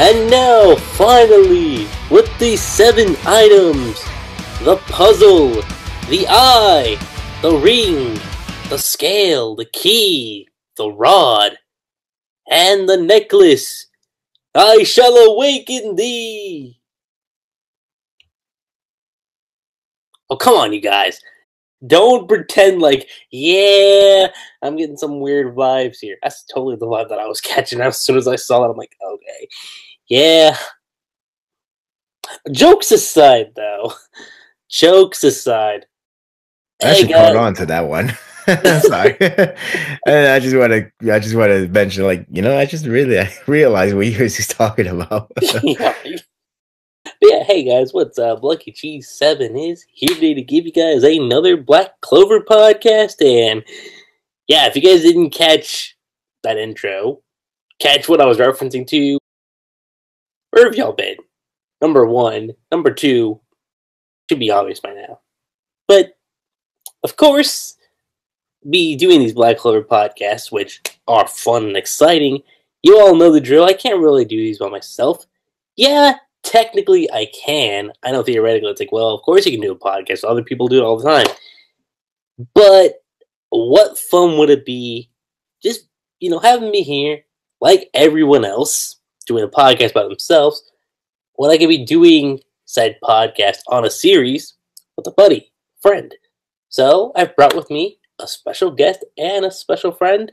And now, finally, with the 7 items, the puzzle, the eye, the ring, the scale, the key, the rod, and the necklace, I shall awaken thee! Oh, come on, you guys. Don't pretend like, yeah, I'm getting some weird vibes here. That's totally the vibe that I was catching as soon as I saw it. I'm like, okay, yeah. Jokes aside, though. Jokes aside. I should caught on to that one. Sorry. And I just want to mention, like, I just really realized what he's talking about. Yeah, hey guys, what's up? Lucky Cheese 7 is here today to give you guys another Black Clover podcast. And yeah, if you guys didn't catch that intro, catch what I was referencing to, where have y'all been? Number 1, number 2 should be obvious by now. But of course, be doing these Black Clover podcasts, which are fun and exciting. You all know the drill. I can't really do these by myself. Yeah, technically I can. I know theoretically it's like, well, of course you can do a podcast. Other people do it all the time. But what fun would it be just, having me here, like everyone else, doing a podcast by themselves, when I could be doing said podcast on a series with a buddy, friend. So I've brought with me a special guest and a special friend.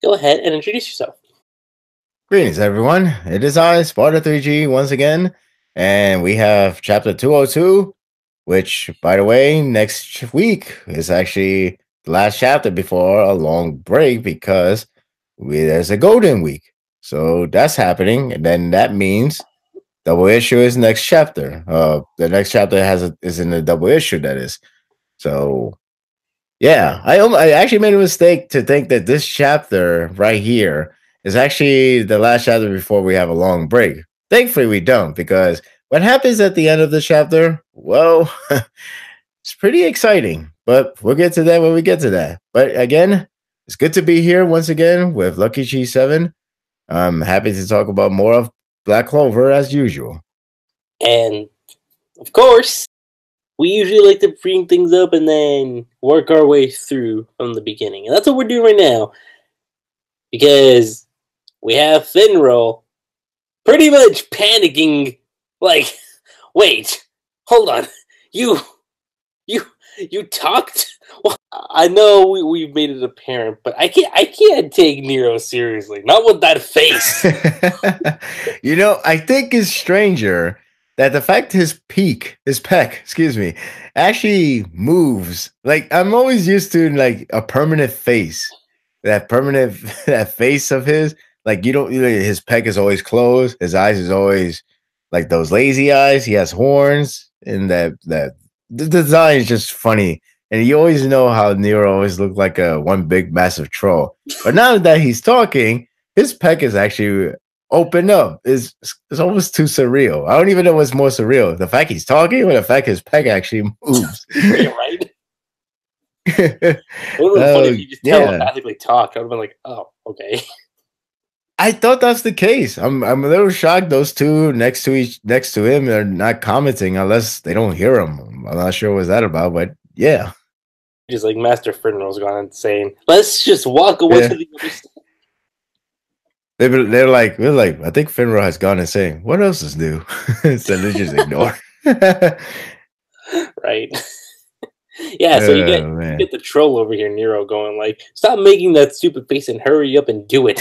Go ahead and introduce yourself. Greetings, everyone. It is I, Sparda3g, once again, and we have chapter 202, which, by the way, next week is actually the last chapter before a long break because there's a golden week. So that's happening, and then that means double issue is next chapter. The next chapter is in the double issue, that is. So, yeah, I actually made a mistake to think that this chapter right here is actually the last chapter before we have a long break. Thankfully, we don't, because what happens at the end of the chapter, well, it's pretty exciting. But we'll get to that when we get to that. But again, it's good to be here once again with Lucky Cheese 7. I'm happy to talk about more of Black Clover as usual. And, of course, we usually like to bring things up and then work our way through from the beginning. And that's what we're doing right now. Because we have Finro pretty much panicking, like, wait, hold on, you talked? Well, I know we've made it apparent, but I can't take Nero seriously, not with that face. I think it's stranger that the fact his peck, actually moves. Like, I'm always used to, like, a permanent face. That face of his, like, his peck is always closed. His eyes is always like those lazy eyes. He has horns, and the design is just funny. And you always know how Nero always looked like one big massive troll. But now that he's talking, his peck is actually open up. It's almost too surreal. I don't even know what's more surreal, the fact he's talking or the fact his peck actually moves. You're right. It would have been funny if you just telepathically talked. I would have been like, oh, okay. I thought that's the case. I'm a little shocked those two next to him are not commenting unless they don't hear him. I'm not sure what's that about, but yeah. Just like Master Finro's gone insane. Let's just walk away to the other side. They're like, I think Finro has gone insane. What else is new? So they just ignore. Right. Yeah, so you get the troll over here, Nero, going like, stop making that stupid face and hurry up and do it.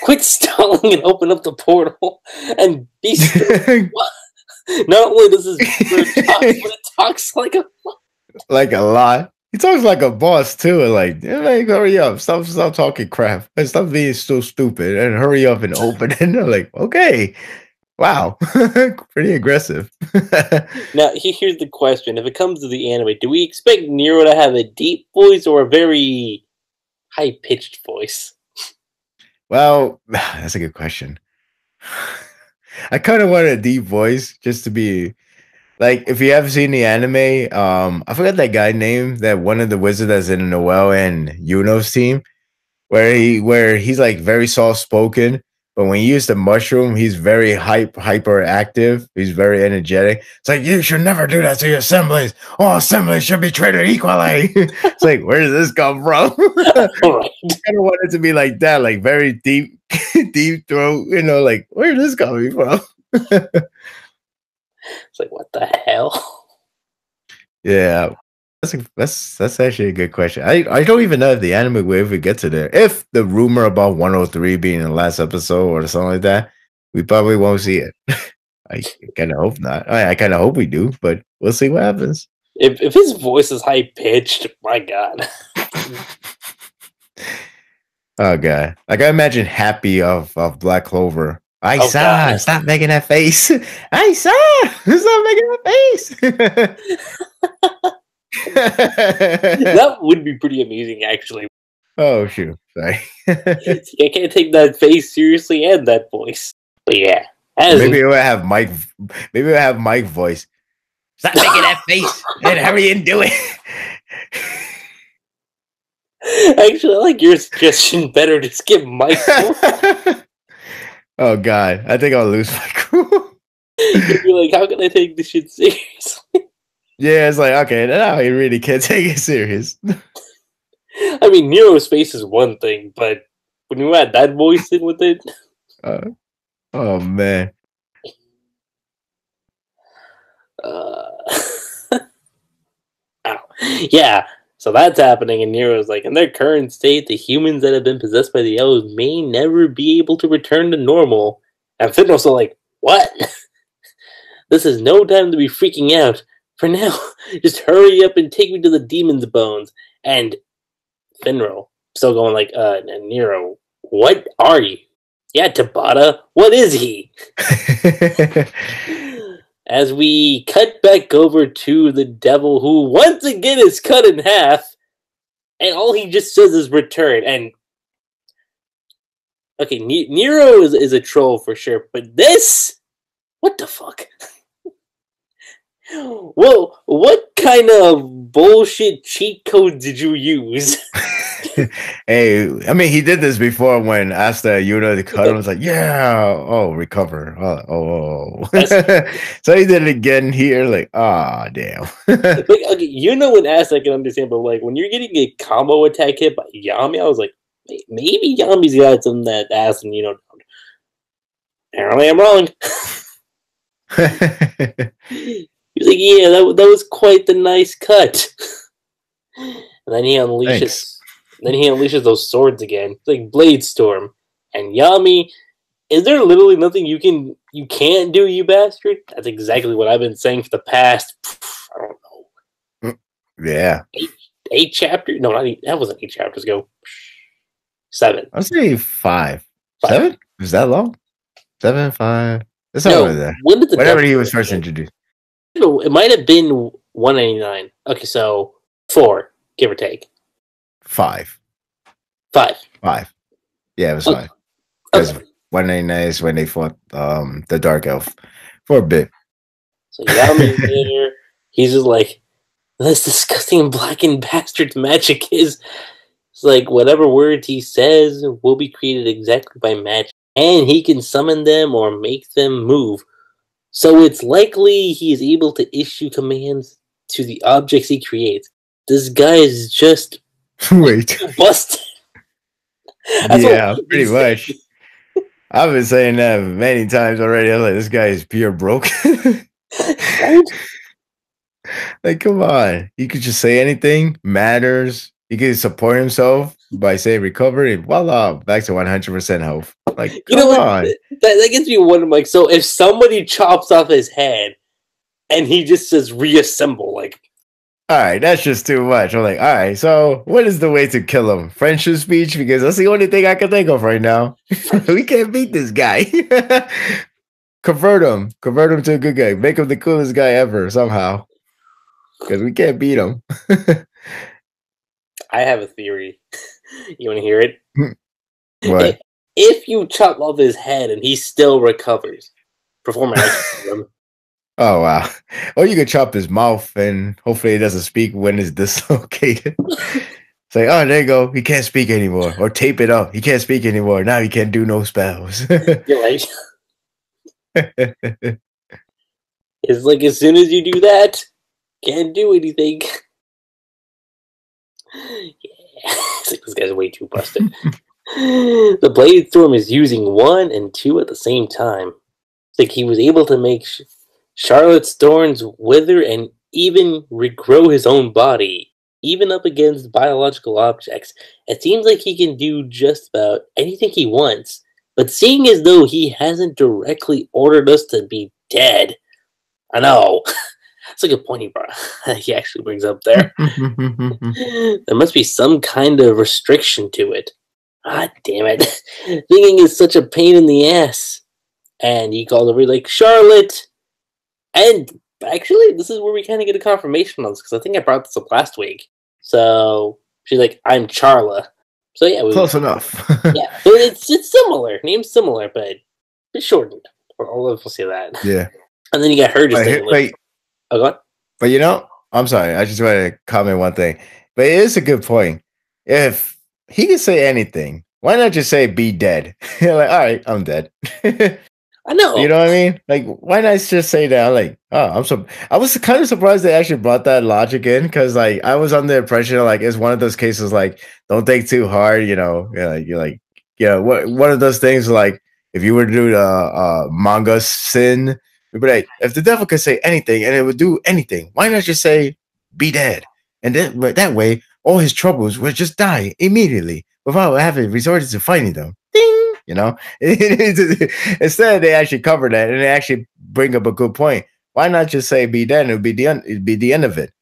Quit stalling and open up the portal and be still. Not only does this bird talk, but it talks like a lot. He talks like a boss too, like hurry up, stop talking crap, and stop being so stupid, and hurry up and open. And they're like, okay, wow, pretty aggressive. Now, here's the question: if it comes to the anime, do we expect Nero to have a deep voice or a very high-pitched voice? Well, that's a good question. I kind of want a deep voice just to be. Like, if you haven't seen the anime, I forgot that guy name, that one of the wizards that's in Noel and Yuno's team, where he's like very soft spoken, But when you use the mushroom, he's very hyperactive. He's very energetic. It's like, you should never do that to your assemblies. All assemblies should be treated equally. It's like, where does this come from? Right. I kind of want it to be like that, like very deep, deep throat. Like, where is this coming from? It's like, what the hell? Yeah. That's actually a good question. I don't even know if the anime will ever get to there. If the rumor about 103 being in the last episode or something like that, we probably won't see it. I kind of hope not. I kind of hope we do, but we'll see what happens. If his voice is high pitched, my God. Oh God! Like I imagine Happy of Black Clover. God. Stop making that face. Stop making that face. That would be pretty amazing, actually. Oh shoot! Sorry. I can't take that face seriously and that voice. But yeah, maybe it will have Mike. Maybe it will have Mike voice. Stop making that face and hurry and do it. Actually, I like your suggestion better. To skip Mike. Oh God! I think I'll lose my cool. You'd be like, how can I take this shit seriously? Yeah, it's like, okay, now you really can't take it serious. I mean, Nero's face is one thing, but when you add that voice in with it... oh, man. Yeah, so that's happening, and Nero's like, in their current state, the humans that have been possessed by the elves may never be able to return to normal. And Finral's like, what? This is no time to be freaking out. For now, just hurry up and take me to the demon's bones. And Finral, still going like, Nero, what are you? Yeah, Tabata, what is he? As we cut back over to the devil, who once again is cut in half, and all he just says is return. And okay, Nero is a troll for sure, but this, what the fuck? Well, what kind of bullshit cheat code did you use? Hey, I mean, he did this before when Asta Yuna cut him. Was like, yeah, recover. So he did it again here. Like, damn. Like, okay, when Asta I can understand, but like when you're getting a combo attack hit by Yami, I was like, maybe Yami's got something that Asta don't. Apparently, I'm wrong. He's like, yeah, that was quite the nice cut. And then he unleashes. Thanks. Then he unleashes those swords again. It's like Blade Storm. And Yami, is there literally nothing you can't do, you bastard? That's exactly what I've been saying for the past, I don't know. Yeah. Eight chapters? No, not 8. That wasn't 8 chapters ago. 7. I'll say 5. 7? Was that long? 7, 5. It's not over there. When did whenever he was first introduced. It might have been 199. Okay, so 4, give or take. 5. 5. Yeah, it was 5. Because 199 is when they fought the Dark Elf for a bit. So Yami there, he's just like, this disgusting blackened bastard's magic is. It's like whatever words he says will be created exactly by magic, and he can summon them or make them move. So it's likely he is able to issue commands to the objects he creates. This guy is just busted. Yeah, pretty much. I've been saying that many times already. I'm like, this guy is pure broke. Right? Like, come on. He could just say anything, matters. He could support himself by saying recovery, and voila, back to 100% health. Like, come on. That gets me wondering, like, so if somebody chops off his head and he just says reassemble, like, all right, that's just too much. I'm like, all right, so what is the way to kill him? Friendship speech? Because that's the only thing I can think of right now. We can't beat this guy. Convert him to a good guy. Make him the coolest guy ever somehow. Because we can't beat him. I have a theory. You want to hear it? What? If you chop off his head and he still recovers, perform an action. Oh, wow. Or you could chop his mouth and hopefully he doesn't speak when it's dislocated. It's like, oh, there you go. He can't speak anymore. Or tape it up. He can't speak anymore. Now he can't do no spells. You're right. It's like as soon as you do that, can't do anything. Yeah. It's like this guy's way too busted. The Blade Storm is using 1 and 2 at the same time. It's like he was able to make Charlotte's thorns wither and even regrow his own body, even up against biological objects. It seems like he can do just about anything he wants, but seeing as though he hasn't directly ordered us to be dead, I know. That's a good point he actually brings up there. There must be some kind of restriction to it. Ah, damn it. Thinking is such a pain in the ass. And he called over like, Charlotte! And actually, this is where we kind of get a confirmation on this, because I think I brought this up last week. So, she's like, I'm Charla. So yeah. Close enough. Yeah, so it's similar. Name's similar, but a bit shortened. We'll see that. Yeah. And then you got her just thinking, like, oh, go on. But you know, I'm sorry. I just want to comment one thing. But it is a good point. If he can say anything, why not just say be dead? Like, all right, I'm dead. I know. You know what I mean? Like, why not just say that? Like, oh, I was kind of surprised they actually brought that logic in, because like I was under the impression like it's one of those cases like don't think too hard, you know. You're like, one of those things like if you were to do the manga sin, but like, if the devil could say anything and it would do anything, why not just say be dead? And then that way all his troubles would just die immediately without having resorted to fighting them. Ding! You know, instead they actually cover that and they actually bring up a good point. Why not just say be dead? It'd be the end of it.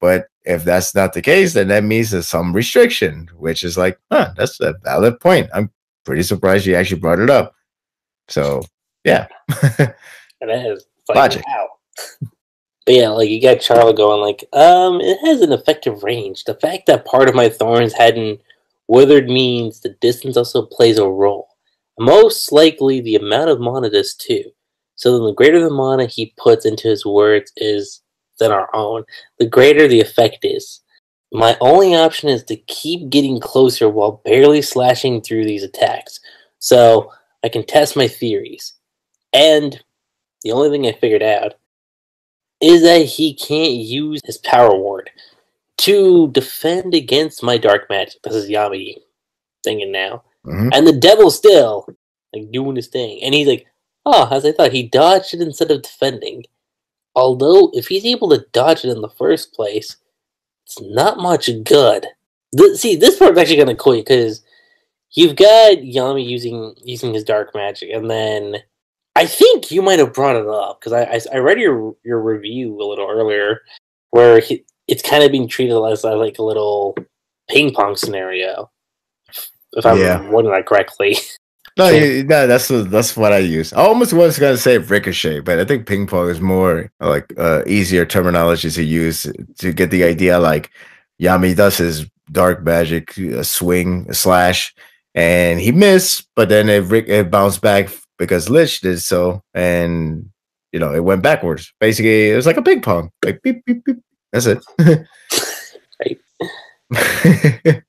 But if that's not the case, then that means there's some restriction, which is like, that's a valid point. I'm pretty surprised you actually brought it up. So yeah, it is like, logic. Wow. But yeah, like you got Charla going like, it has an effective range. The fact that part of my thorns hadn't withered means the distance also plays a role. Most likely the amount of mana does too. So then the greater the mana he puts into his words is than our own, the greater the effect is. My only option is to keep getting closer while barely slashing through these attacks, so I can test my theories. And the only thing I figured out is that he can't use his power ward to defend against my dark magic. This is Yami thinking now. Mm-hmm. And the devil still like doing his thing. And he's like, as I thought, he dodged it instead of defending. Although, if he's able to dodge it in the first place, it's not much good. See, this part's actually kind of cool, because you've got Yami using his dark magic, and then I think you might have brought it up, because I read your review a little earlier, where it's kind of being treated as like a little ping pong scenario. If I'm wording that correctly. No, that's what I use. I almost was going to say ricochet, but I think ping pong is more like easier terminology to use to get the idea. Like Yami does his dark magic swing slash, and he missed, but then it bounced back because Licht did so, and it went backwards. Basically, it was like a ping pong, like beep beep beep. That's it. Right.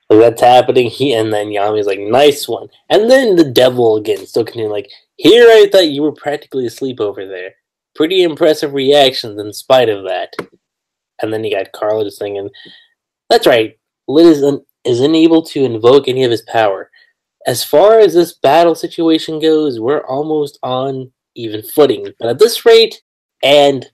So that's happening, and then Yami's like, nice one. And then the devil again, still continuing like, here I thought you were practically asleep over there. Pretty impressive reactions in spite of that. And then you got Carla just thinking, that's right, Liz is unable to invoke any of his power. As far as this battle situation goes, we're almost on even footing. But at this rate, and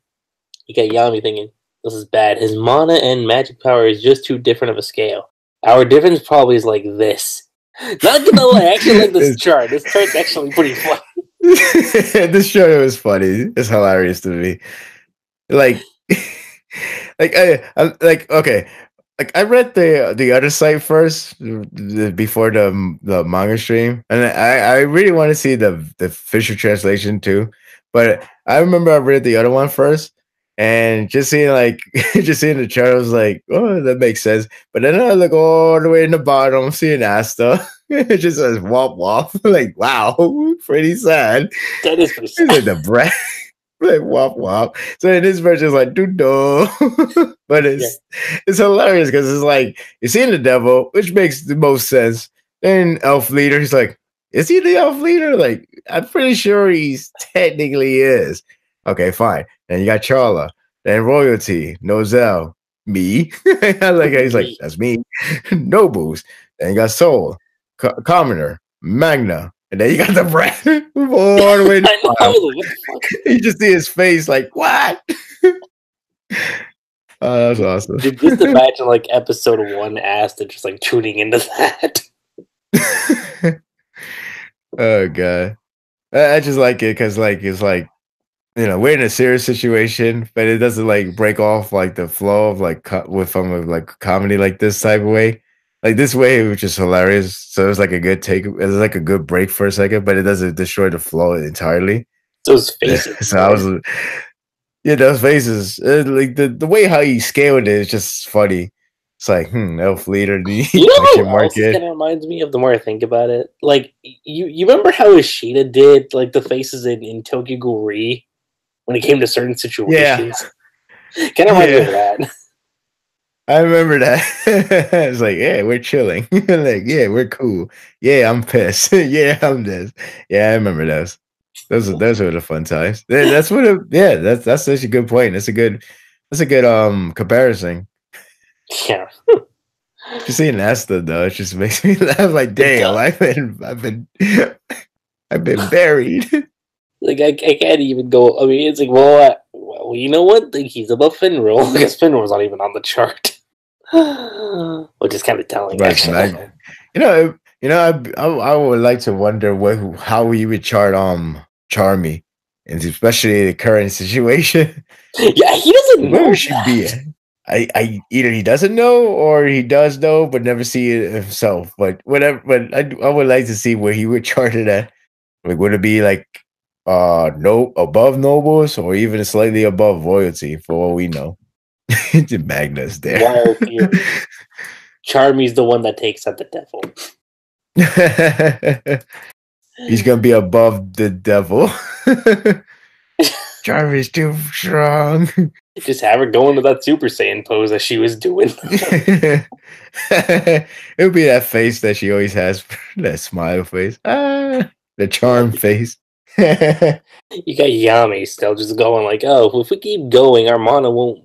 you got Yami thinking, this is bad. His mana and magic power is just too different of a scale. Our difference probably is like this. Not gonna lie, I actually like this chart. This chart's actually pretty funny. This chart was funny. It's hilarious to me. Like okay. Like I read the other site first before the manga stream, and I really want to see the official translation too. But I remember I read the other one first. And just seeing the chart, I was like, oh, that makes sense. But then I look all the way in the bottom, seeing Asta. It just says womp womp. Like, wow, pretty sad. That is pretty sad. The like wop wop. So in this version, it's like do do, but it's hilarious because it's like you're seeing the devil, which makes the most sense. Then elf leader, he's like, is he the elf leader? Like, I'm pretty sure he's technically is. Okay, fine. Then you got Charla, then royalty, Nozel, me. I like he's like, that's me. Nobles. Then you got Soul, Commoner, Magna. And then you got the brat all the way to I know, what the fuck? You just see his face like, what? Oh, that's awesome. Just imagine like episode 1 Asta just like tuning into that. Oh god. I just like it because like it's like, you know, we're in a serious situation, but it doesn't like break off like the flow of like from like comedy like this type of way. Like this way, which is hilarious. So it's like a good take. It's like a good break for a second, but it doesn't destroy the flow entirely. Those faces. So I was, yeah, those faces. Like the way how he scaled it is just funny. It's like, elf leader, the question mark. It kind of reminds me of the more I think about it. Like you remember how Ishida did like the faces in Tokyo Ghoul Re when it came to certain situations. Yeah. Kind of reminds me of that. I remember that. It's like, yeah, we're chilling. Like, yeah, we're cool. Yeah, I'm pissed. Yeah, I'm this. Yeah, I remember those. Those were the fun times. That's what. That's such a good point. That's a good comparison. Yeah. Just seeing Asta though, it just makes me laugh. Like, damn, I've been buried. Like I can't even go. I mean, it's like, well, you know what? Like, he's above Finral because Finral's not even on the chart, which is kind of telling. Right, I would like to wonder how we would chart Charmy, and especially the current situation. Yeah, he doesn't know where should be at. I either he doesn't know or he does know but never see it himself. But whatever. But I would like to see where he would chart it at. Like, would it be like above nobles or even slightly above royalty for all we know? Magna's there. Wild theory. Charmy's the one that takes out the devil. He's gonna be above the devil. Charmy's too strong. Just have her go into that Super Saiyan pose that she was doing. It would be that face that she always has, that smile face. The charm face. You got Yami still just going like, oh, if we keep going, our mana won't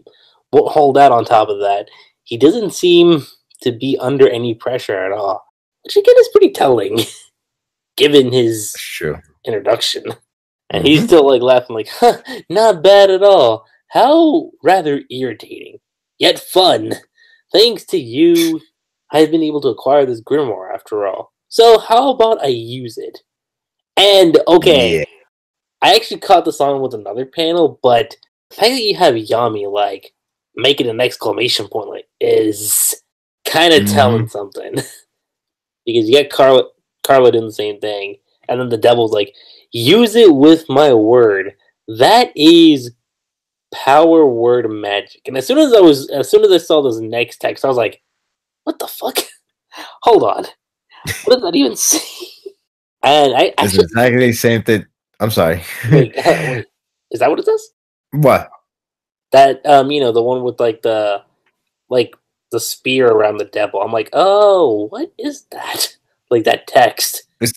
hold out on top of that. He doesn't seem to be under any pressure at all. Which again is pretty telling, given his introduction. And he's still like laughing like, huh, not bad at all. How rather irritating, yet fun. Thanks to you, I've been able to acquire this grimoire after all. So how about I use it? And, okay, I actually caught this on with another panel, but the fact that you have Yami, like, making an exclamation point, like, is kind of telling something. Because you got Carla doing the same thing, and then the devil's like, use it with my word. That is power word magic. And as soon as I saw this next text, I was like, what the fuck? Hold on. What does that even say? And it's exactly the same thing. I'm sorry. wait, is that what it says? What? That the one with like the spear around the devil. I'm like, oh, what is that? Like that text. It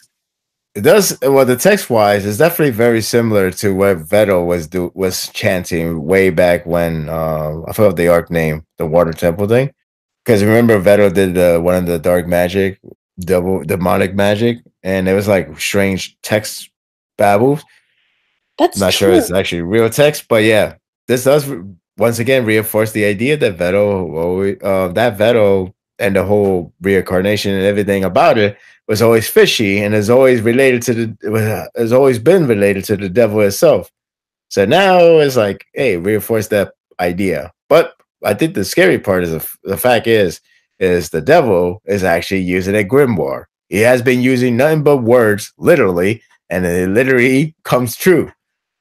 does well. The text wise is definitely very similar to what Vettel was chanting way back when. I forgot the arc name, the Water Temple thing. Because remember, Vettel did one of the dark magic, double demonic magic, and it was like strange text babbles. That's not true. Sure it's actually real text, but yeah, this does once again reinforce the idea that Vettel and the whole reincarnation and everything about it was always fishy and has always been related to the devil itself. So now it's like, hey, reinforce that idea. But I think the scary part is the fact is the devil is actually using a grimoire. He has been using nothing but words, literally, and it literally comes true.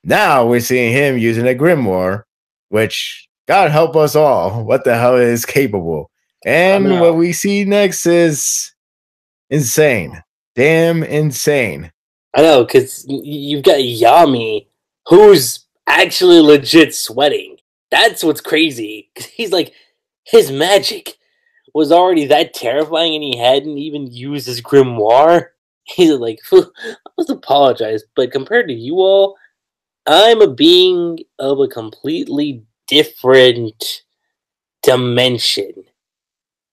Now we're seeing him using a grimoire, which, God help us all, what the hell is capable? And what we see next is insane. Damn insane. I know, because you've got Yami, who's actually legit sweating. That's what's crazy. He's like, his magic was already that terrifying and he hadn't even used his grimoire. He's like, I must apologize, but compared to you all, I'm a being of a completely different dimension.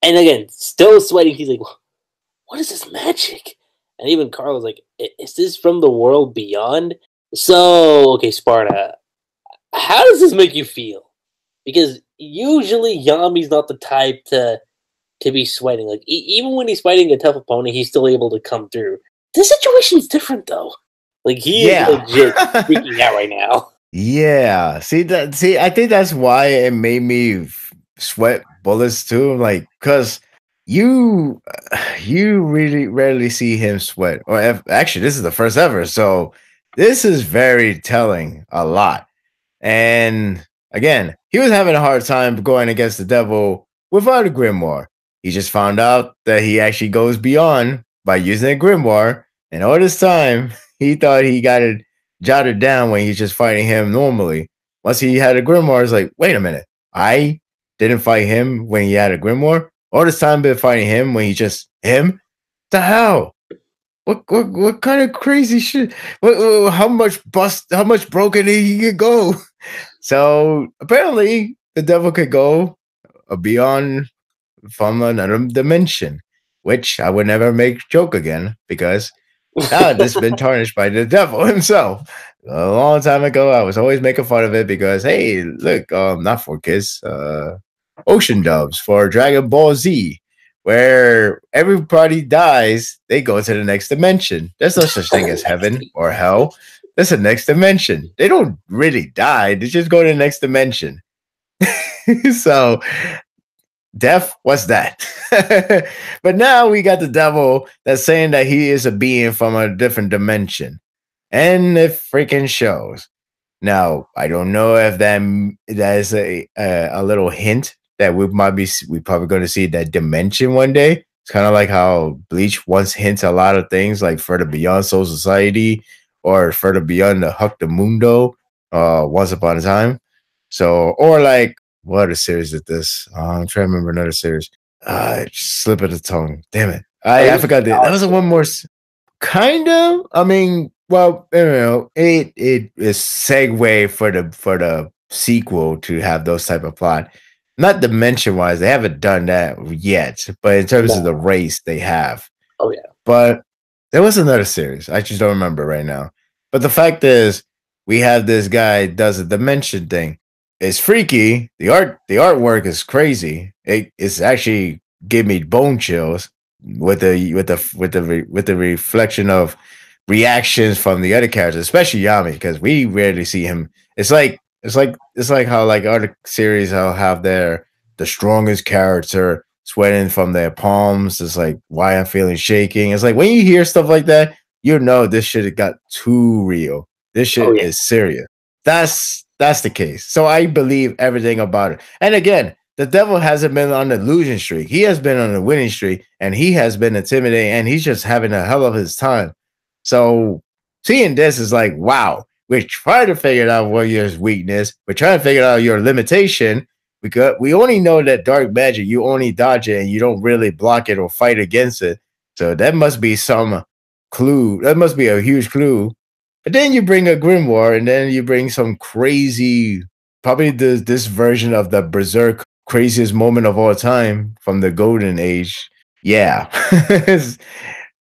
And again, still sweating, he's like, what is this magic? And even Carl was like, is this from the world beyond? So, okay, Sparta, how does this make you feel? Because usually Yami's not the type to be sweating. Like, even when he's fighting a tough opponent, he's still able to come through. This situation's different, though. Like, he is legit freaking out right now. Yeah. See, I think that's why it made me sweat bullets too. Like, because you really rarely see him sweat. Or actually, this is the first ever. So this is very telling a lot. And again, he was having a hard time going against the devil without a grimoire. He just found out that he actually goes beyond by using a grimoire. And all this time, he thought he got it jotted down when he's just fighting him normally. Once he had a grimoire, it's like, wait a minute. I didn't fight him when he had a grimoire. All this time been fighting him when he's just him? The hell? What kind of crazy shit? How much broken he could go? So apparently the devil could go beyond from another dimension, which I would never make joke again because this has been tarnished by the devil himself. A long time ago, I was always making fun of it because, hey, look, not for kids, ocean doves for Dragon Ball Z, where everybody dies, they go to the next dimension. There's no such thing as heaven or hell. There's a next dimension. They don't really die. They just go to the next dimension. So, death, what's that? But now we got the devil that's saying that he is a being from a different dimension. And it freaking shows. Now, I don't know if that is a little hint that we probably going to see that dimension one day. It's kind of like how Bleach once hints a lot of things like further beyond Soul Society or further beyond the Huck the Mundo once upon a time. So, or like, what other series is this? I'm trying to remember another series. Slip of the tongue. Damn it. I forgot that. That was one more. Kind of. I mean, well, you know, it is segue for the sequel to have those type of plot. Not dimension wise, they haven't done that yet, but in terms of the race, they have. Oh yeah. But there was another series. I just don't remember right now. But the fact is, we have this guy does a dimension thing. It's freaky. The artwork is crazy. It's actually give me bone chills with the reflection of reactions from the other characters, especially Yami, because we rarely see him. It's like how like other series will have the strongest character sweating from their palms. It's like why I'm feeling shaking. It's like when you hear stuff like that, you know this shit got too real. This shit is serious. That's the case. So I believe everything about it. And again, the devil hasn't been on the losing streak. He has been on the winning streak, and he has been intimidating, and he's just having a hell of his time. So seeing this is like, wow, we're trying to figure out what your weakness. We're trying to figure out your limitation. Because we only know that dark magic, you only dodge it and you don't really block it or fight against it. So that must be some clue. That must be a huge clue. But then you bring a grimoire, and then you bring some crazy, probably this version of the Berserk craziest moment of all time from the Golden Age. Yeah,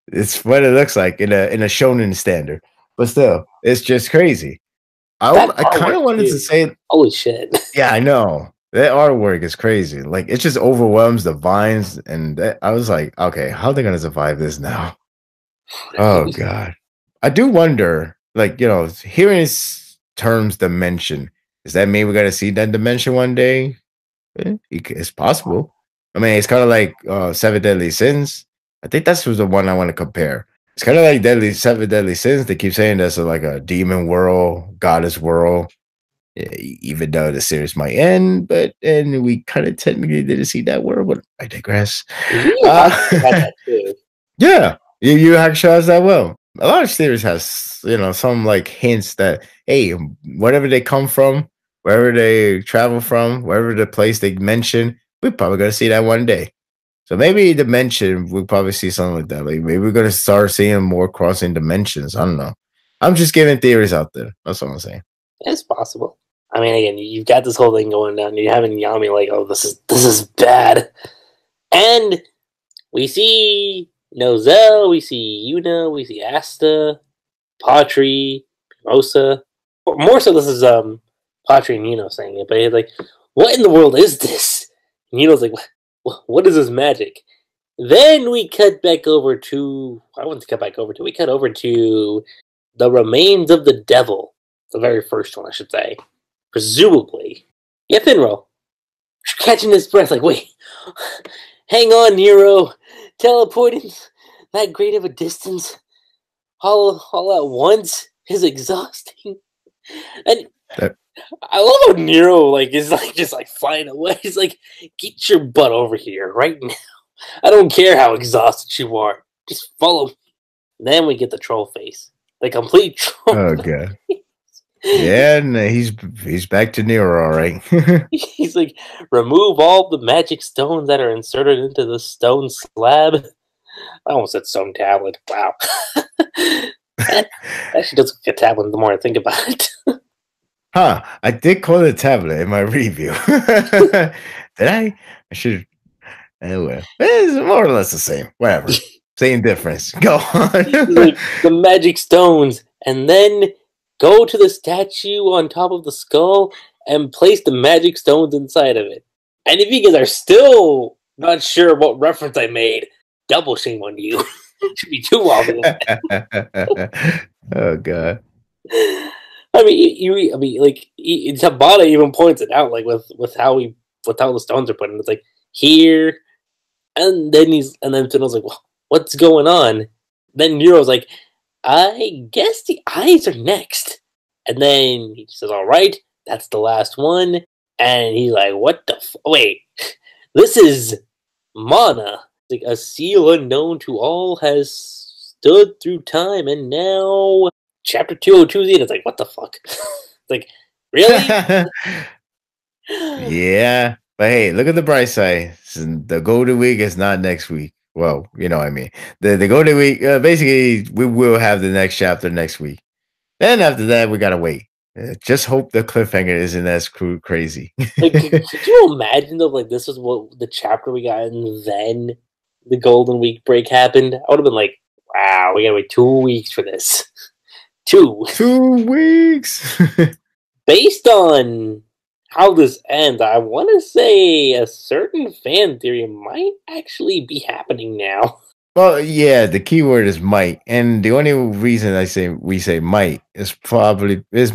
it's what it looks like in a shonen standard. But still, it's just crazy. I kind of wanted to say, holy shit! Yeah, I know that artwork is crazy. Like it just overwhelms the vines, and I was like, okay, how are they gonna survive this now? Oh god, I do wonder. Like hearing his terms dimension, does that mean we're gonna see that dimension one day? It's possible. I mean, it's kind of like Seven Deadly Sins. I think that's the one I want to compare. It's kind of like Seven Deadly Sins. They keep saying that's like a demon world, goddess world. Even though the series might end, and we kind of technically didn't see that world, but I digress. Yeah, you actually has that well. a lot of theories has some like hints that hey, wherever they come from, wherever they travel from, wherever the place they mention, we're probably gonna see that one day. So maybe dimension, we'll probably see something like that. Like maybe we're gonna start seeing more crossing dimensions. I don't know. I'm just giving theories out there. That's what I'm saying. It's possible. I mean, again, you've got this whole thing going down. You're having Yami like, oh, this is bad, and we see Nozel, we see Yuna, we see Asta, Patri, Mimosa. More so, this is Patri and Yuno saying it, but he's like, "What in the world is this?" And Yuno's like, "What is this magic?" Then we cut back over to. I want to cut back over to. We cut over to the remains of the devil. The very first one, I should say. Presumably. Yeah, Finro. Catching his breath, like, wait. Hang on, Nero. Teleporting that great of a distance all at once is exhausting. And I love how Nero is just flying away. He's like, get your butt over here right now. I don't care how exhausted you are. Just follow me. And then we get the troll face. The complete troll. Oh god. Yeah, and he's back to Nero, all right. He's like, remove all the magic stones that are inserted into the stone slab. I almost said stone tablet. Wow. That actually does look like a tablet the more I think about it. Huh. I did call it a tablet in my review. Did I? I should. Anyway, it's more or less the same. Whatever. Same difference. Go on. Like, the magic stones. And then go to the statue on top of the skull and place the magic stones inside of it. And if you guys are still not sure what reference I made, double shame on you. It should be too obvious. Oh god. I mean, Tabata even points it out, like with how the stones are put in. It's like here, and then Finno's like, well, what's going on? Then Nero's like, I guess the eyes are next. And then he says, all right, that's the last one. And he's like, what the wait, this is Mana. Like a seal unknown to all has stood through time, and now chapter 202 is in. It's like, what the fuck? Like, really? Yeah. But hey, look at the bright side. The Golden Week is not next week. Well, you know what I mean. The Golden Week, basically, we will have the next chapter next week. Then after that, we gotta wait. Just hope the cliffhanger isn't as crazy. Like, could you imagine though? Like, this is what the chapter we got, and then the Golden Week break happened. I would have been like, "Wow, we gotta wait 2 weeks for this." 2 weeks. Based on how this ends, I want to say a certain fan theory might actually be happening now. Well, yeah, the key word is might, and the only reason we say might is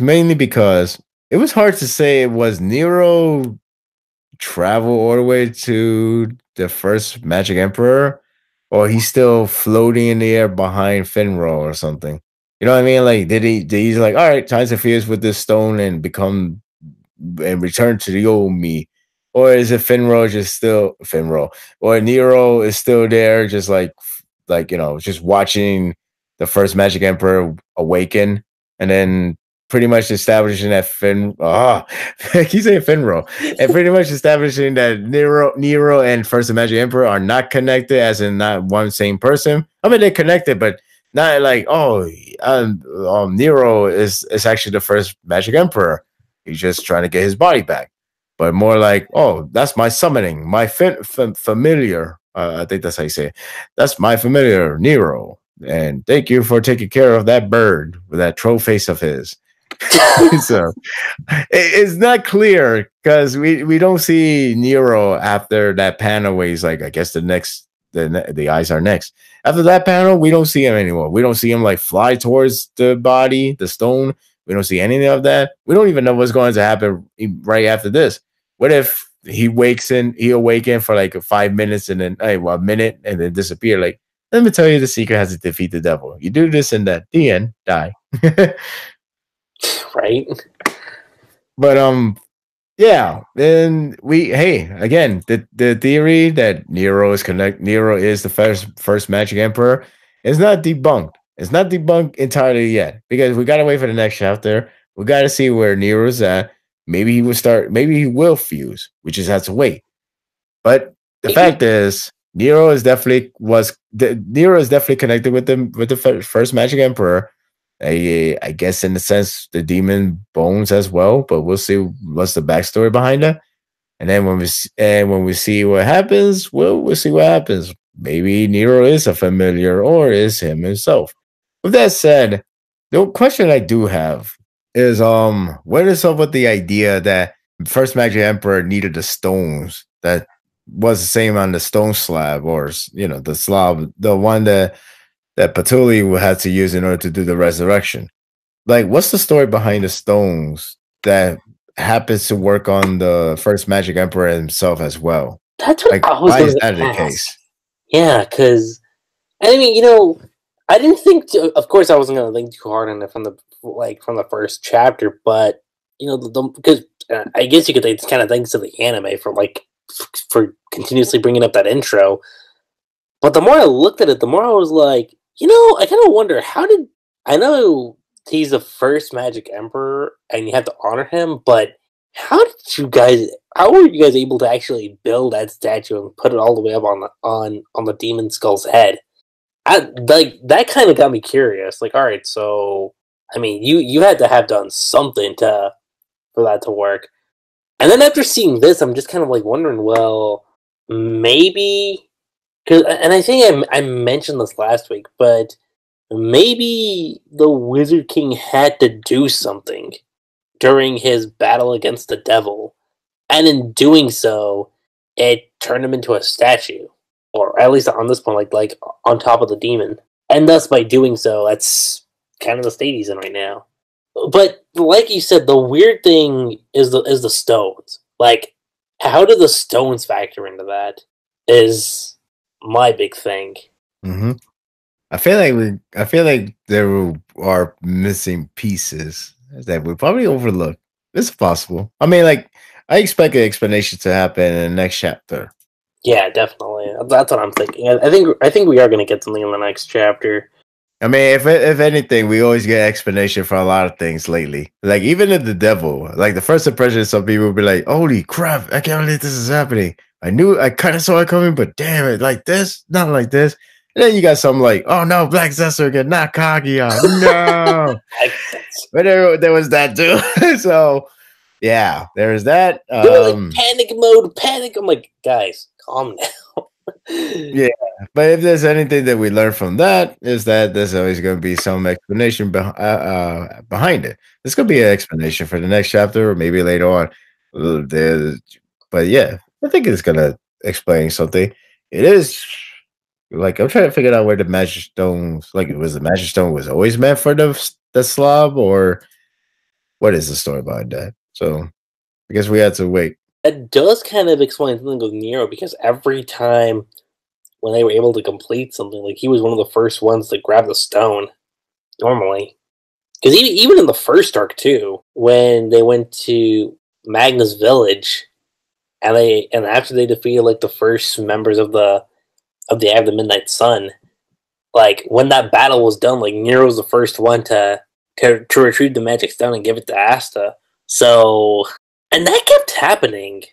mainly because it was hard to say it was Nero travel all the way to the first Magic Emperor, or he's still floating in the air behind Finro or something. You know what I mean? Like, did he's like, all right, time to fuse with this stone and return to the old me? Or is it Finro just still Finro? Or Nero is still there, just just watching the first Magic Emperor awaken, and then pretty much establishing that he's saying Finro, and pretty much establishing that Nero and First Magic Emperor are not connected, as in not one same person. I mean, they're connected, but not like, Nero is actually the first Magic Emperor. He's just trying to get his body back. But more like, oh, that's my summoning, my familiar. I think that's how you say it. That's my familiar, Nero. And thank you for taking care of that bird with that troll face of his. So it's not clear because we don't see Nero after that panel where he's like, I guess the eyes are next. After that panel, we don't see him anymore. We don't see him like fly towards the body, the stone. We don't see anything of that. We don't even know what's going to happen right after this. What if he awaken for like 5 minutes and then a minute and then disappear? Like, let me tell you the secret has to defeat the devil. You do this and that. The end. Die. Right. But yeah. Then again, the theory that Nero is the first Magic Emperor is not debunked. It's not debunked entirely yet because we gotta wait for the next chapter. We gotta see where Nero's at. Maybe he will start. Maybe he will fuse. We just have to wait. But the fact is, Nero is definitely connected with the first Magic Emperor. I guess in the sense the demon bones as well. But we'll see what's the backstory behind that. And then when we see what happens, we'll see what happens. Maybe Nero is a familiar or is him himself. With that said, the question I do have is what is up with the idea that first Magic Emperor needed the stones that was the same on the stone slab, or the slab, the one that Patuli had to use in order to do the resurrection. Like, what's the story behind the stones that happens to work on the first Magic Emperor himself as well? That's what I was going to ask. The case? Yeah, because I mean, I didn't think. Of course, I wasn't going to think too hard on it from the first chapter, but because I guess you could think it's kind of thanks to the anime for continuously bringing up that intro. But the more I looked at it, the more I was like, I kind of wonder I know he's the first Magic Emperor and you have to honor him, but how were you guys able to actually build that statue and put it all the way up on the demon skull's head? That kind of got me curious. Like, all right, so I mean, you had to have done something for that to work. And then after seeing this, I'm just kind of like wondering, well, maybe and I think I mentioned this last week, but maybe the Wizard King had to do something during his battle against the devil, and in doing so, it turned him into a statue, or at least on this point, like on top of the demon, and thus by doing so, that's kind of the state he's in right now. But like you said, the weird thing is the stones. Like, how do the stones factor into that? Is my big thing. Mm-hmm. I feel like there are missing pieces that we probably overlooked. It's possible. I mean, like, I expect an explanation to happen in the next chapter. Yeah, definitely. That's what I'm thinking. I think we are going to get something in the next chapter. I mean, if anything, we always get explanation for a lot of things lately. Like, even in the devil, like the first impression, some people will be like, "Holy crap! I can't believe this is happening." I kind of saw it coming, but damn it, like this, not like this. And then you got some like, "Oh no, Black Zester again, not Kaguya, no." But there was that too. So yeah, there's that. Like panic mode, panic. I'm like, guys, calm down. Yeah, but if there's anything that we learn from that, is that there's always going to be some explanation behind it. There's going to be an explanation for the next chapter, or maybe later on. But yeah, I think it's going to explain something. It is like I'm trying to figure out where the magic stones, like, was the magic stone was always meant for the slob, or what is the story behind that? So I guess we had to wait. It does kind of explain something with Nero, because every time when they were able to complete something, like, he was one of the first ones to grab the stone, normally. Because even in the first arc, too, when they went to Magna's village, and after they defeated, like, the first members of the Eye of the Midnight Sun, like, when that battle was done, like, Nero was the first one to retrieve the magic stone and give it to Asta. So, and that kept happening.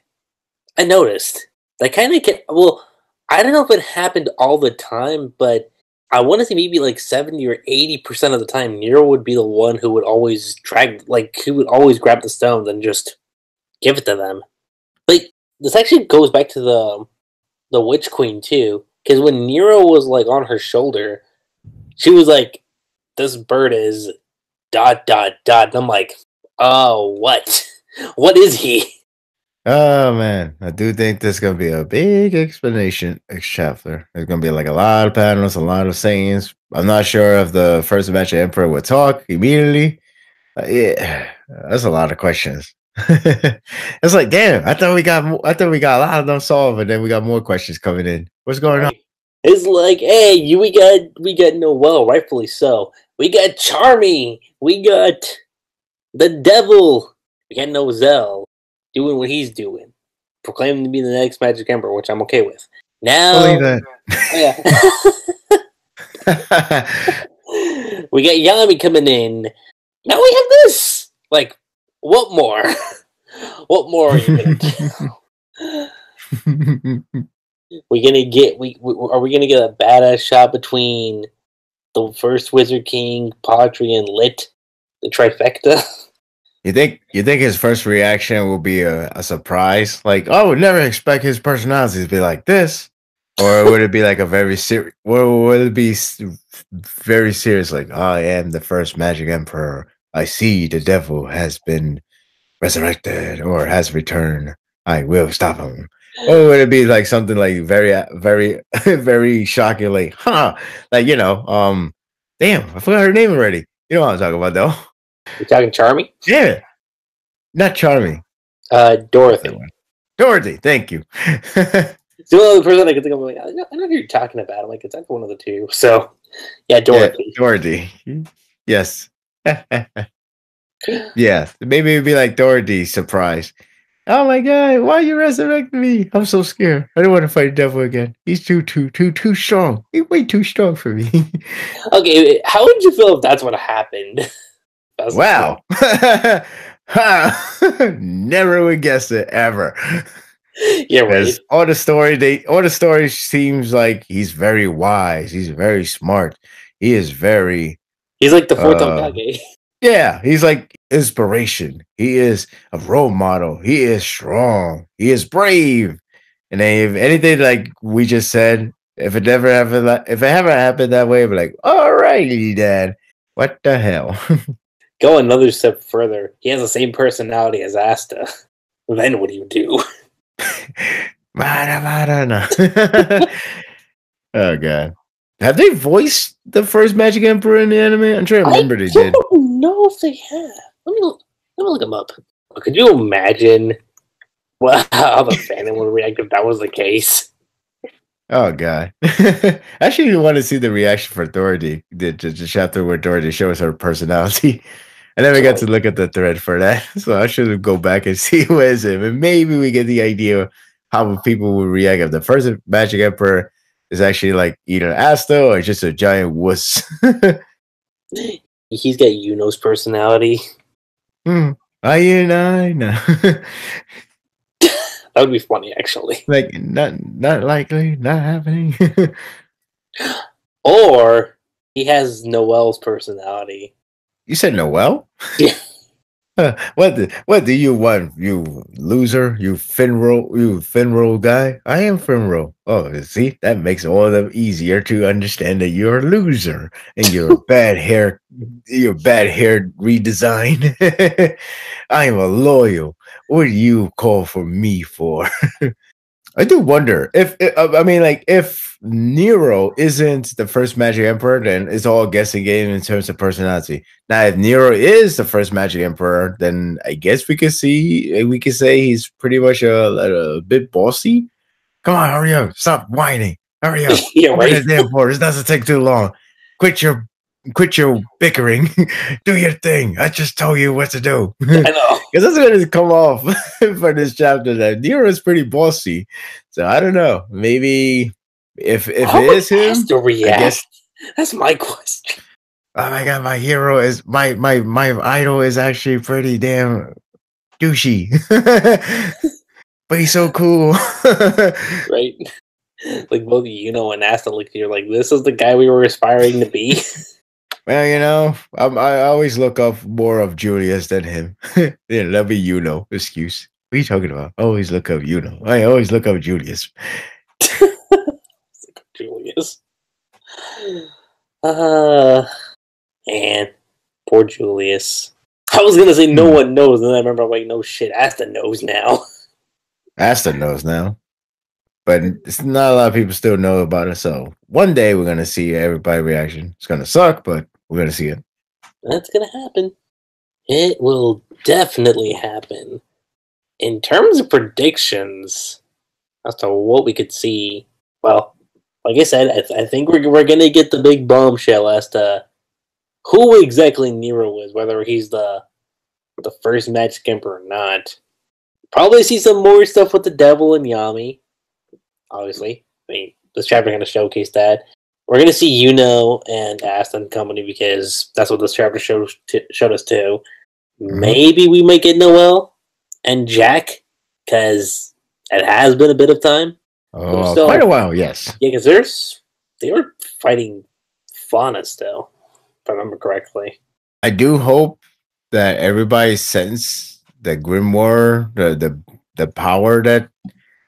I noticed. That kind of kept, well, I don't know if it happened all the time, but I want to say maybe like 70 or 80% of the time, Nero would be the one who would always grab the stones and just give it to them. Like, this actually goes back to the Witch Queen too, because when Nero was like on her shoulder, she was like, "This bird is ... And I'm like, "Oh, what? What is he?" Oh man, I do think there's gonna be a big explanation chapter. There's gonna be like a lot of panels, a lot of sayings. I'm not sure if the first Magic Emperor would talk immediately. Yeah, that's a lot of questions. It's like, damn, I thought we got a lot of them solved, and then we got more questions coming in. What's going on? It's like, hey, we got Noel, rightfully so. We got Charmy. We got the devil. We got Nozel doing what he's doing, proclaiming to be the next Magic Emperor, which I'm okay with. Now, believe that. We got Yami coming in. Now we have this. Like, what more? What more are you gonna do? Are we gonna get a badass shot between the first Wizard King, Padre, and Licht, the trifecta? You think his first reaction will be a surprise? Like, I would never expect his personality to be like this, or would it be like a very serious? Would it be very serious? Like, I am the first Magic Emperor. I see the devil has been resurrected or has returned. I will stop him. Or would it be like something like very, very, very shocking? Like, like damn, I forgot her name already. You know what I'm talking about, though. You're talking Charmy? Yeah. Not Charmy. Dorothy. Dorothy, thank you. It's the only person I can think of. Like, I know who you're talking about. I'm like, it's like one of the two. So, yeah, Dorothy. Yeah, Dorothy. Yes. Yeah. Maybe it'd be like Dorothy, surprise. Oh my god, why you resurrecting me? I'm so scared. I don't want to fight the devil again. He's too strong. He's way too strong for me. Okay, how would you feel if that's what happened? Wow. Never would guess it ever. Yeah, right. All the story seems like he's very wise. He's very smart. He's like the fourth Hokage. Yeah, he's like inspiration. He is a role model. He is strong. He is brave. And then if anything like we just said, if it ever happened that way, I'd be like, alrighty, Dad. What the hell? Go another step further. He has the same personality as Asta. Then what do you do? Oh god. Have they voiced the first Magic Emperor in the anime? I'm trying to remember they did. I don't know if they have. Let me look them up. Could you imagine how the fandom would react if that was the case? Oh god. I actually want to see the reaction for Dorothy, the chapter where Dorothy shows her personality. I never got to look at the thread for that, so I should go back and see who is him, and maybe we get the idea how people would react if the first Magic Emperor is actually like either Asta or just a giant wuss. He's got Yuno's personality. Know. That would be funny, actually. Like not likely, not happening. Or he has Noel's personality. You said Noel? Yeah. What do you want, you loser? You Finro guy? I am Finro. Oh, see, that makes all of them easier to understand that you're a loser and your bad hair redesign. I am a loyal. What do you call for me for? I do wonder if Nero isn't the first Magic Emperor, then it's all a guessing game in terms of personality. Now, if Nero is the first Magic Emperor, then I guess we could say he's pretty much a bit bossy. Come on, hurry up! Stop whining! Hurry up! Yeah, right. Open the damn door. This doesn't take too long. Quit your bickering. Do your thing. I just told you what to do. I know. Because that's going to come off for this chapter that Nero is pretty bossy. So I don't know. Maybe if it is him, I guess that's my question. Oh my god, my hero is my idol is actually pretty damn douchey. But he's so cool. Right? Like both Yuno and Asta, like you're like, this is the guy we were aspiring to be. Well, I always look up more of Julius than him. Yeah, that'll be Yuno excuse. What are you talking about? I always look up Yuno. I always look up Julius. Julius. Man, poor Julius. I was gonna say no one knows, and then I remember I'm like, no shit, Asta knows now. Asta knows now. But it's not a lot of people still know about it, so one day we're gonna see everybody's reaction. It's gonna suck, but we're gonna see it. That's gonna happen. It will definitely happen. In terms of predictions as to what we could see, well, like I said, I think we're gonna get the big bombshell as to who exactly Nero is, whether he's the first Magic Emperor or not. Probably see some more stuff with the Devil and Yami. Obviously, I mean, this chapter going to showcase that. We're gonna see Yuno and Asta and company because that's what this chapter showed us too. Maybe we might get Noel and Jack because it has been a bit of time. Oh, quite a while, yes. Yeah, because they were fighting Fauna still, if I remember correctly. I do hope that everybody sense the grimoire, the power that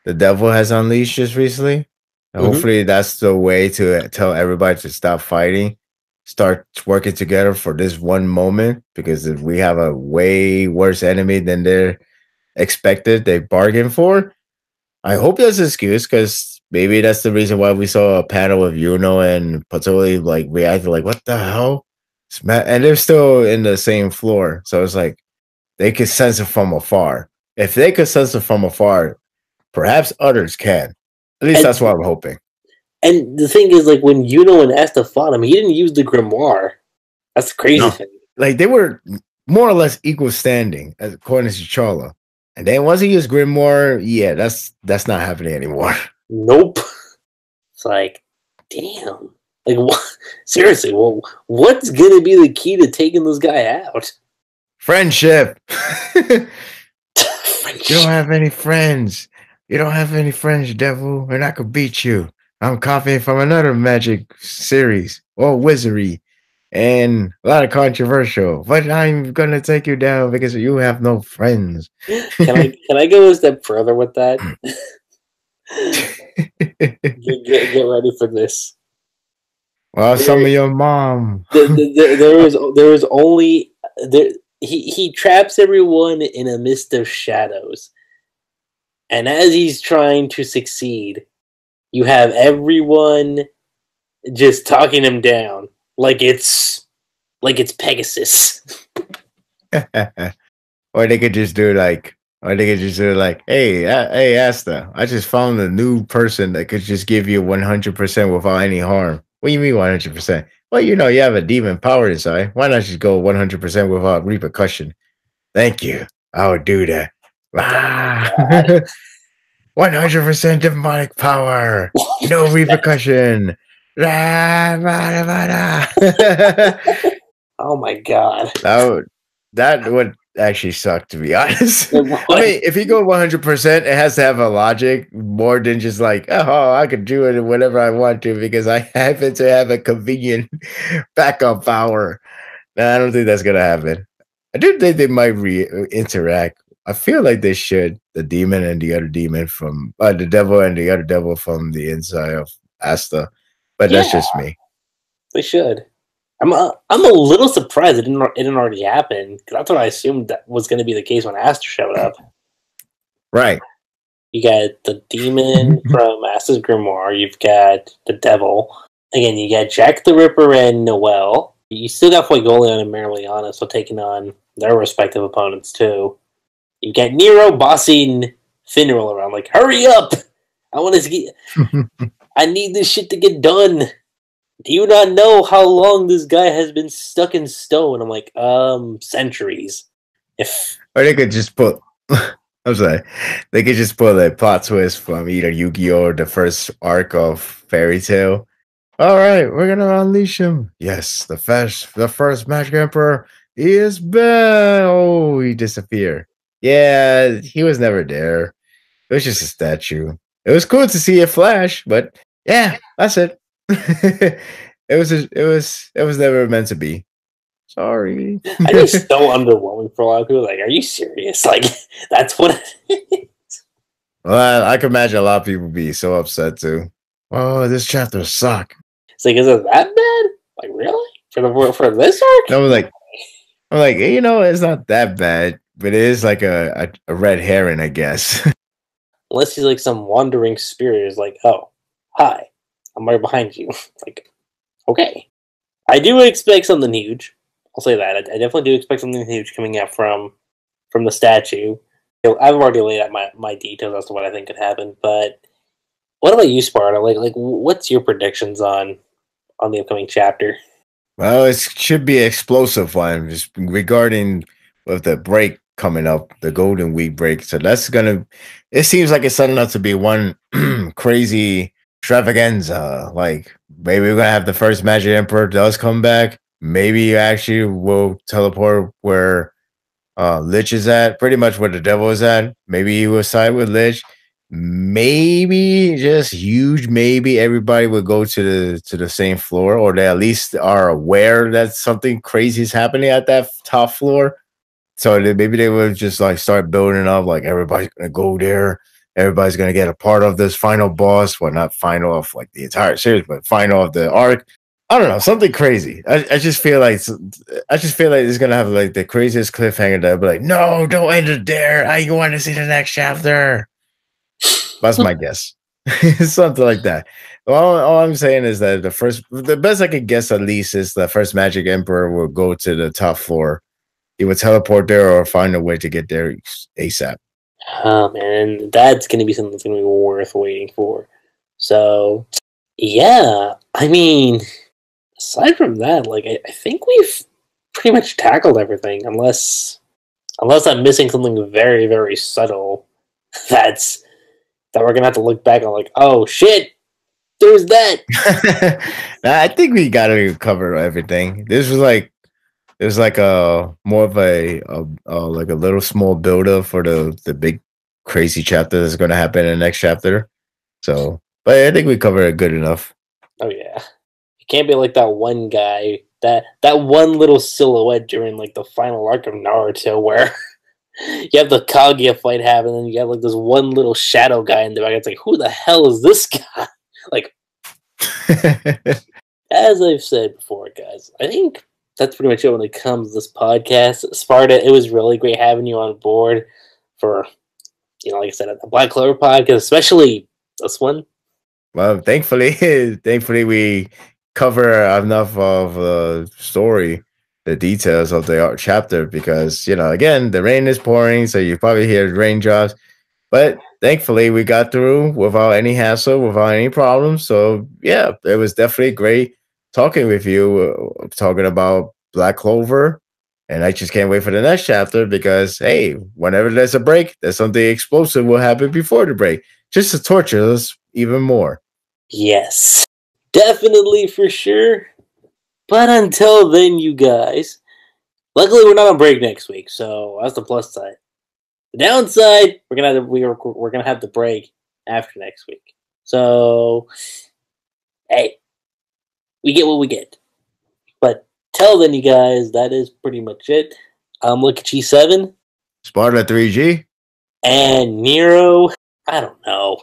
the devil has unleashed just recently. Hopefully, that's the way to tell everybody to stop fighting, start working together for this one moment. Because if we have a way worse enemy than they're expected, they bargained for. I hope that's an excuse because maybe that's the reason why we saw a panel of Yuno and Patoli like reacting like, "What the hell?" And they're still in the same floor, so it's like they could sense it from afar. If they could sense it from afar, perhaps others can. At least that's what I'm hoping. And the thing is, like, when Yuno and Asta fought him, he didn't use the grimoire. That's the crazy thing. Like, they were more or less equal standing, according to Charla. And then once he used grimoire, yeah, that's not happening anymore. Nope. It's like, damn. Like, what? Seriously, well, what's going to be the key to taking this guy out? Friendship. You don't have any friends. You don't have any friends, devil, and I could beat you. I'm copying from another magic series or wizardry, and a lot of controversial. But I'm gonna take you down because you have no friends. Can I go a step further with that? get ready for this. Well, some of your mom. There was only there. He traps everyone in a mist of shadows, and as he's trying to succeed, you have everyone just talking him down like it's Pegasus. Or they could just do like, hey, Asta, I just found a new person that could just give you 100% without any harm. What do you mean 100%? Well, you have a demon power inside. Why not just go 100% without repercussion? Thank you. I would do that. 100% demonic power. No repercussion. Oh my god. That would actually suck, to be honest. I mean, if you go 100%, it has to have a logic more than just like, oh, I could do it whenever I want to because I happen to have a convenient backup power. No, I don't think that's going to happen. I do think they might interact. I feel like they should. The demon and the other demon from the devil and the other devil from the inside of Asta. But that's just me. They should. I'm a little surprised it didn't already happen because that's what I assumed that was going to be the case when Asta showed up. Right. You got the demon from Asta's grimoire. You've got the devil. Again, you got Jack the Ripper and Noel. You still got Fuegolion and Merliana, so taking on their respective opponents too. You got Nero bossing Finral around like, hurry up! I want to get. I need this shit to get done. Do you not know how long this guy has been stuck in stone? I'm like, centuries. Or they could just put. I'm sorry. They could just pull a plot twist from either Yu-Gi-Oh! Or the first arc of Fairy Tail. All right, we're gonna unleash him. Yes, the first Magic Emperor is back. Oh, he disappeared. Yeah, he was never there. It was just a statue. It was cool to see it flash, but yeah, that's it. it was never meant to be. Sorry. I just so underwhelming for a lot of people. Like, are you serious? Like, that's what it is. Well, I can imagine a lot of people be so upset too. Oh, this chapter sucked. It's like, is it that bad? Like, really? For this arc? I'm like, it's not that bad, but it is like a red herring, I guess. Unless he's like some wandering spirit who's like, oh, hi, I'm right behind you. Like, okay. I do expect something huge. I'll say that. I definitely do expect something huge coming out from the statue. I've already laid out my details as to what I think could happen, but what about you, Sparta? Like, what's your predictions on the upcoming chapter? Well, it should be an explosive one, just regarding with the break coming up, the Golden Week break. So that's it seems like it's setting up to be one crazy extravaganza. Like maybe we're gonna have the first Magic Emperor does come back. Maybe you actually will teleport where Licht is at, pretty much where the devil is at. Maybe you will side with Licht. Maybe just huge. Maybe everybody would go to the same floor, or they at least are aware that something crazy is happening at that top floor. So maybe they would just like start building up, like everybody's gonna go there. Everybody's gonna get a part of this final boss. Well, not final of like the entire series, but final of the arc. I don't know, something crazy. I just feel like it's gonna have like the craziest cliffhanger that be like, no, don't end it there. I want to see the next chapter. That's my guess. Something like that. All I'm saying is that the best I could guess at least is the first Magic Emperor will go to the top floor. He would teleport there or find a way to get there ASAP. Oh man, that's gonna be something that's gonna be worth waiting for. So, yeah, I mean, aside from that, like I think we've pretty much tackled everything, unless I'm missing something very very subtle. That we're gonna have to look back on, like, oh shit, there's that. I think we got to cover everything. This was like a more of a like a little small build up for the big crazy chapter that's going to happen in the next chapter. So, but I think we covered it good enough. Oh yeah, it can't be like that one guy, that one little silhouette during like the final arc of Naruto where you have the Kaguya fight happen, and you have like this one little shadow guy in the back. It's like, who the hell is this guy? Like, as I've said before, guys, I think that's pretty much it when it comes to this podcast. Sparta, it was really great having you on board for, like I said, a Black Clover podcast, especially this one. Well, thankfully we cover enough of the story, the details of the chapter, because again, the rain is pouring, so you probably hear raindrops. But thankfully, we got through without any hassle, without any problems. So yeah, it was definitely great talking with you, talking about Black Clover. And I just can't wait for the next chapter because, hey, whenever there's a break, there's something explosive will happen before the break, just to torture us even more. Yes, definitely for sure. But until then, you guys, luckily we're not on break next week, so that's the plus side. The downside, we're gonna have the break after next week. So, hey, we get what we get. But till then, you guys, that is pretty much it. I'm LuckyRave, Sparda3g, and Nero. I don't know.